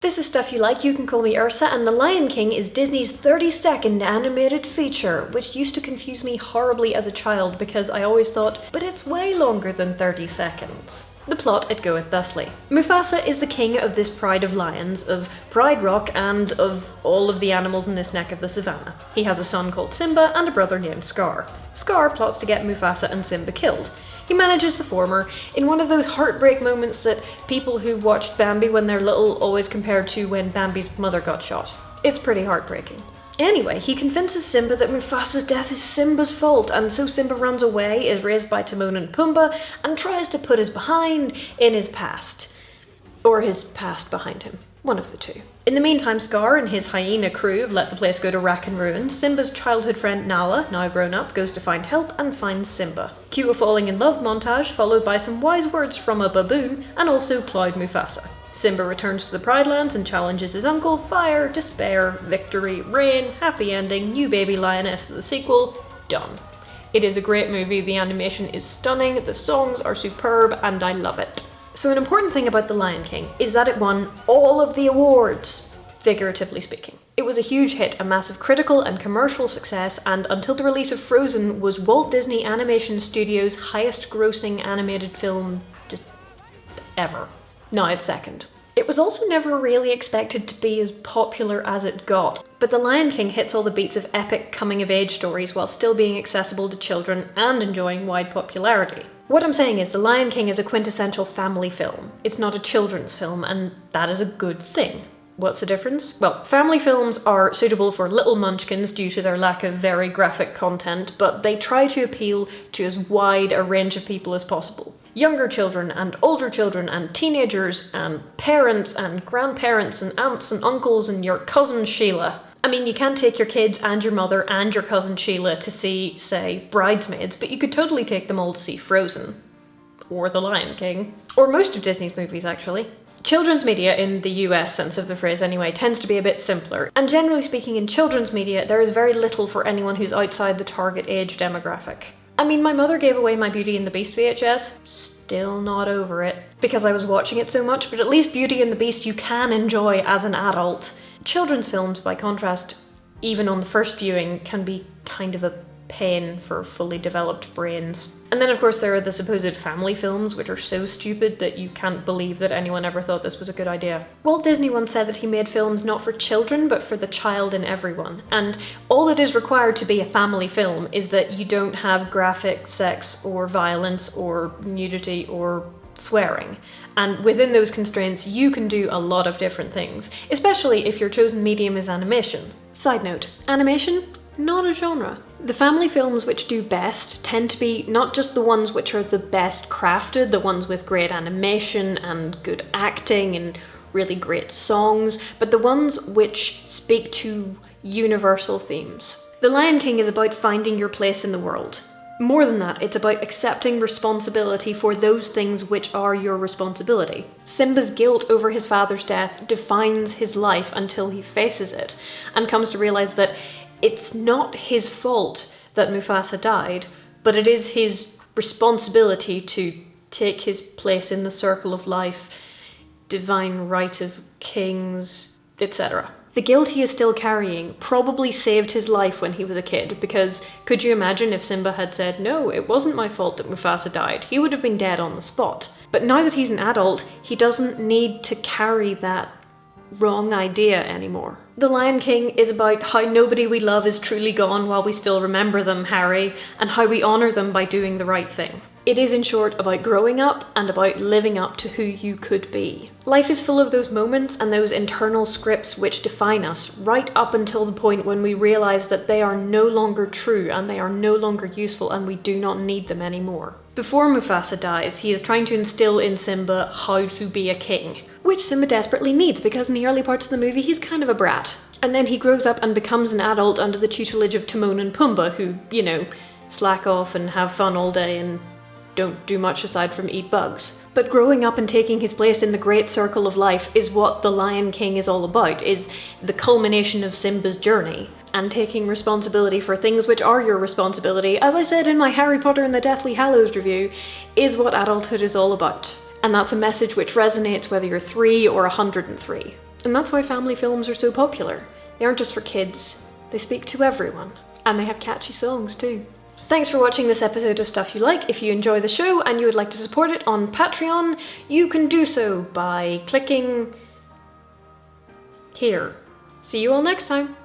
This is Stuff You Like, You Can Call Me Ursa, and The Lion King is Disney's 32nd animated feature, which used to confuse me horribly as a child because I always thought, but it's way longer than 30 seconds. The plot, it goeth thusly. Mufasa is the king of this pride of lions, of Pride Rock, and of all of the animals in this neck of the savannah. He has a son called Simba and a brother named Scar. Scar plots to get Mufasa and Simba killed. He manages the former in one of those heartbreak moments that people who watched Bambi when they're little always compare to when Bambi's mother got shot. It's pretty heartbreaking. Anyway, he convinces Simba that Mufasa's death is Simba's fault, and so Simba runs away, is raised by Timon and Pumbaa, and tries to put his behind in his past. Or his past behind him. One of the two. In the meantime, Scar and his hyena crew have let the place go to rack and ruin. Simba's childhood friend Nala, now grown up, goes to find help and finds Simba. Cue a falling in love montage, followed by some wise words from a baboon, and also Cloud Mufasa. Simba returns to the Pride Lands and challenges his uncle. Fire, despair, victory, rain, happy ending, new baby lioness for the sequel. Done. It is a great movie, the animation is stunning, the songs are superb, and I love it. So an important thing about The Lion King is that it won all of the awards, figuratively speaking. It was a huge hit, a massive critical and commercial success, and until the release of Frozen, was Walt Disney Animation Studios' highest grossing animated film just ever. Now it's second. It was also never really expected to be as popular as it got, but The Lion King hits all the beats of epic coming-of-age stories while still being accessible to children and enjoying wide popularity. What I'm saying is The Lion King is a quintessential family film. It's not a children's film, and that is a good thing. What's the difference? Well, family films are suitable for little munchkins due to their lack of very graphic content, but they try to appeal to as wide a range of people as possible. Younger children and older children and teenagers and parents and grandparents and aunts and uncles and your cousin Sheila. I mean, you can't take your kids and your mother and your cousin Sheila to see, say, Bridesmaids, but you could totally take them all to see Frozen. Or The Lion King. Or most of Disney's movies, actually. Children's media, in the US sense of the phrase anyway, tends to be a bit simpler. And generally speaking, in children's media, there is very little for anyone who's outside the target age demographic. I mean, my mother gave away my Beauty and the Beast VHS. Still not over it. Because I was watching it so much, but at least Beauty and the Beast you can enjoy as an adult. Children's films, by contrast, even on the first viewing, can be kind of a pain for fully developed brains. And then of course there are the supposed family films, which are so stupid that you can't believe that anyone ever thought this was a good idea. Walt Disney once said that he made films not for children, but for the child in everyone. And all that is required to be a family film is that you don't have graphic sex or violence or nudity or swearing. And within those constraints, you can do a lot of different things, especially if your chosen medium is animation. Side note, animation? Not a genre. The family films which do best tend to be not just the ones which are the best crafted, the ones with great animation and good acting and really great songs, but the ones which speak to universal themes. The Lion King is about finding your place in the world. More than that, it's about accepting responsibility for those things which are your responsibility. Simba's guilt over his father's death defines his life until he faces it, and comes to realize that it's not his fault that Mufasa died, but it is his responsibility to take his place in the circle of life, divine right of kings, etc. The guilt he is still carrying probably saved his life when he was a kid, because could you imagine if Simba had said, no, it wasn't my fault that Mufasa died, he would have been dead on the spot. But now that he's an adult, he doesn't need to carry that wrong idea anymore. The Lion King is about how nobody we love is truly gone while we still remember them, Harry, and how we honour them by doing the right thing. It is, in short, about growing up and about living up to who you could be. Life is full of those moments and those internal scripts which define us, right up until the point when we realise that they are no longer true and they are no longer useful and we do not need them anymore. Before Mufasa dies, he is trying to instill in Simba how to be a king, which Simba desperately needs because in the early parts of the movie he's kind of a brat. And then he grows up and becomes an adult under the tutelage of Timon and Pumbaa, who, you know, slack off and have fun all day and don't do much aside from eat bugs. But growing up and taking his place in the great circle of life is what The Lion King is all about, is the culmination of Simba's journey, and taking responsibility for things which are your responsibility, as I said in my Harry Potter and the Deathly Hallows review, is what adulthood is all about. And that's a message which resonates whether you're 3 or 103. And that's why family films are so popular. They aren't just for kids, they speak to everyone. And they have catchy songs too. Thanks for watching this episode of Stuff You Like. If you enjoy the show and you would like to support it on Patreon, you can do so by clicking here. See you all next time.